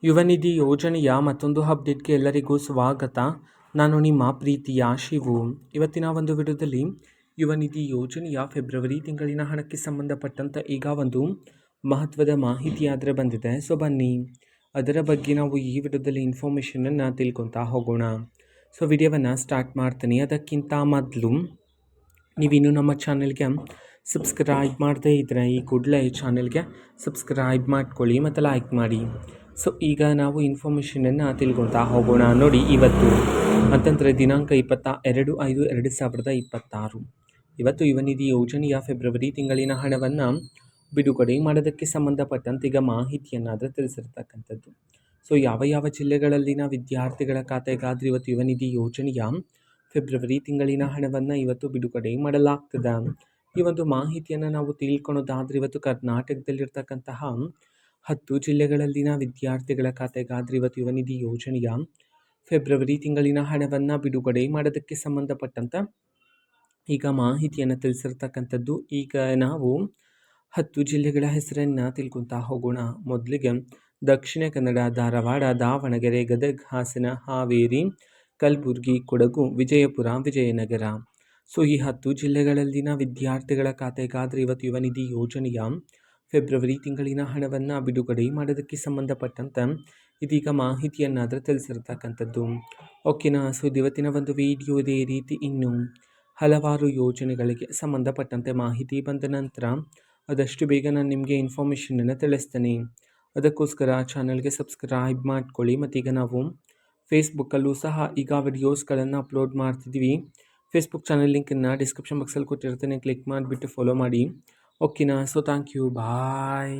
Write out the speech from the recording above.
ಯುವ ನಿಧಿ ಯೋಜನೆಯ ಮತ್ತೊಂದು ಅಪ್ಡೇಟ್ಗೆ ಎಲ್ಲರಿಗೂ ಸ್ವಾಗತ. ನಾನು ನಿಮ್ಮ ಪ್ರೀತಿಯ ಶಿವು. ಇವತ್ತಿನ ಒಂದು ವಿಡಿಯೋದಲ್ಲಿ ಯುವ ನಿಧಿ ಯೋಜನೆಯ ಫೆಬ್ರವರಿ ತಿಂಗಳಿನ ಹಣಕ್ಕೆ ಸಂಬಂಧಪಟ್ಟಂಥ ಈಗ ಒಂದು ಮಹತ್ವದ ಮಾಹಿತಿ ಆದರೆ ಬಂದಿದೆ. ಸೊ ಬನ್ನಿ ಅದರ ಬಗ್ಗೆ ನಾವು ಈ ವಿಡಿಯೋದಲ್ಲಿ ಇನ್ಫಾರ್ಮೇಷನನ್ನು ತಿಳ್ಕೊತಾ ಹೋಗೋಣ. ಸೊ ವಿಡಿಯೋವನ್ನು ಸ್ಟಾರ್ಟ್ ಮಾಡ್ತೀನಿ. ಅದಕ್ಕಿಂತ ಮೊದಲು ನೀವಿನ್ನೂ ನಮ್ಮ ಚಾನೆಲ್ಗೆ ಸಬ್ಸ್ಕ್ರೈಬ್ ಮಾಡದೇ ಇದ್ದರೆ ಈ ಕೂಡಲೇ ಈ ಚಾನೆಲ್ಗೆ ಸಬ್ಸ್ಕ್ರೈಬ್ ಮಾಡ್ಕೊಳ್ಳಿ ಮತ್ತು ಲೈಕ್ ಮಾಡಿ. ಸೊ ಈಗ ನಾವು ಇನ್ಫಾರ್ಮೇಷನನ್ನು ತಿಳ್ಕೊತಾ ಹೋಗೋಣ. ನೋಡಿ, ಇವತ್ತು ಅಂತಂದರೆ ದಿನಾಂಕ 22/5/2026 ಇವತ್ತು ಯುವ ನಿಧಿ ಯೋಜನೆಯ ಫೆಬ್ರವರಿ ತಿಂಗಳಿನ ಹಣವನ್ನು ಬಿಡುಗಡೆ ಮಾಡೋದಕ್ಕೆ ಸಂಬಂಧಪಟ್ಟಂತೆ ಈಗ ಮಾಹಿತಿಯನ್ನಾದರೆ ತಿಳಿಸಿರ್ತಕ್ಕಂಥದ್ದು. ಸೊ ಯಾವ ಜಿಲ್ಲೆಗಳಲ್ಲಿನ ವಿದ್ಯಾರ್ಥಿಗಳ ಖಾತೆಗಾದರೆ ಇವತ್ತು ಯುವ ನಿಧಿ ಯೋಜನೆಯ ಫೆಬ್ರವರಿ ತಿಂಗಳಿನ ಹಣವನ್ನು ಇವತ್ತು ಬಿಡುಗಡೆ ಮಾಡಲಾಗ್ತದೆ. ಈ ಒಂದು ಮಾಹಿತಿಯನ್ನು ನಾವು ತಿಳ್ಕೊಳೋದಾದರೆ ಇವತ್ತು ಕರ್ನಾಟಕದಲ್ಲಿರ್ತಕ್ಕಂತಹ 10 ಜಿಲ್ಲೆಗಳಲ್ಲಿನ ವಿದ್ಯಾರ್ಥಿಗಳ ಖಾತೆಗಾದರೆ ಇವತ್ತು ಯುವ ನಿಧಿ ಯೋಜನೆಯ ಫೆಬ್ರವರಿ ತಿಂಗಳಿನ ಹಣವನ್ನು ಬಿಡುಗಡೆ ಮಾಡೋದಕ್ಕೆ ಸಂಬಂಧಪಟ್ಟಂಥ ಈಗ ಮಾಹಿತಿಯನ್ನು ತಿಳಿಸಿರ್ತಕ್ಕಂಥದ್ದು. ಈಗ ನಾವು 10 ಜಿಲ್ಲೆಗಳ ಹೆಸರನ್ನು ತಿಳ್ಕೊತಾ ಹೋಗೋಣ. ಮೊದಲಿಗೆ ದಕ್ಷಿಣ ಕನ್ನಡ, ಧಾರವಾಡ, ದಾವಣಗೆರೆ, ಗದಗ, ಹಾಸನ, ಹಾವೇರಿ, ಕಲಬುರಗಿ, ಕೊಡಗು, ವಿಜಯಪುರ, ವಿಜಯನಗರ. ಸೊ ಈ 10 ಜಿಲ್ಲೆಗಳಲ್ಲಿನ ವಿದ್ಯಾರ್ಥಿಗಳ ಖಾತೆಗಾದರೆ ಇವತ್ತು ಯುವ ನಿಧಿ ಯೋಜನೆಯ ಫೆಬ್ರವರಿ ತಿಂಗಳಿನ ಹಣವನ್ನು ಬಿಡುಗಡೆ ಮಾಡೋದಕ್ಕೆ ಸಂಬಂಧಪಟ್ಟಂತೆ ಇದೀಗ ಮಾಹಿತಿಯನ್ನಾದರೆ ತಿಳಿಸಿರ್ತಕ್ಕಂಥದ್ದು. ಓಕೆನಾ. ಸೊ ಇವತ್ತಿನ ಒಂದು ವಿಡಿಯೋ ಇದೇ ರೀತಿ ಇನ್ನೂ ಹಲವಾರು ಯೋಜನೆಗಳಿಗೆ ಸಂಬಂಧಪಟ್ಟಂತೆ ಮಾಹಿತಿ ಬಂದ ನಂತರ ಆದಷ್ಟು ಬೇಗ ನಾನು ನಿಮಗೆ ಇನ್ಫಾರ್ಮೇಷನನ್ನು ತಿಳಿಸ್ತೇನೆ. ಅದಕ್ಕೋಸ್ಕರ ಚಾನಲ್ಗೆ ಸಬ್ಸ್ಕ್ರೈಬ್ ಮಾಡ್ಕೊಳ್ಳಿ. ಮತ್ತೀಗ ನಾವು ಫೇಸ್ಬುಕ್ಕಲ್ಲೂ ಸಹ ಈಗ ವಿಡಿಯೋಸ್ಗಳನ್ನು ಅಪ್ಲೋಡ್ ಮಾಡ್ತಿದ್ದೀವಿ. ಫೇಸ್ಬುಕ್ ಚಾನಲ್ ಲಿಂಕನ್ನು ಡಿಸ್ಕ್ರಿಪ್ಷನ್ ಬಾಕ್ಸಲ್ಲಿ ಕೊಟ್ಟಿರ್ತೇನೆ, ಕ್ಲಿಕ್ ಮಾಡಿಬಿಟ್ಟು ಫಾಲೋ ಮಾಡಿ. ಓಕೆನಾ. So thank you, bye.